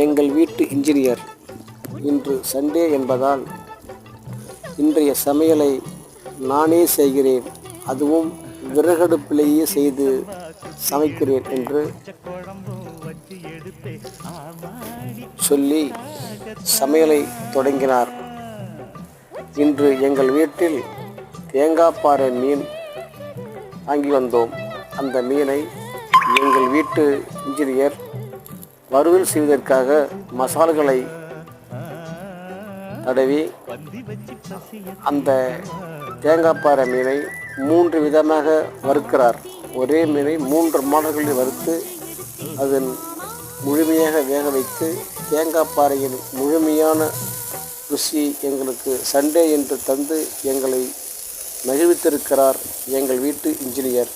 எங்கள் வீட்டு இன்ஜினியர் இன்று சண்டே என்பதால் இன்றைய சமையலை நானே செய்கிறேன், அதுவும் விறகடுப்பிலேயே செய்து சமைக்கிறேன் என்று சொல்லி சமையலை தொடங்கினார். இன்று எங்கள் வீட்டில் தேங்காய்ப்பாறை மீன் வாங்கி வந்தோம். அந்த மீனை எங்கள் வீட்டு இன்ஜினியர் வறுவல் செய்வதற்காக மசால்களை தடவி அந்த தேங்காய்ப்பாறை மீனை 3 விதமாக வறுக்கிறார். ஒரே மீனை 3 மாடல்களில் வறுத்து அதன் முழுமையாக வேக வைத்து தேங்காய்ப்பாறையின் முழுமையான ருசியை எங்களுக்கு சண்டே என்று தந்து எங்களை மகிழ்வித்திருக்கிறார் எங்கள் வீட்டு இன்ஜினியர்.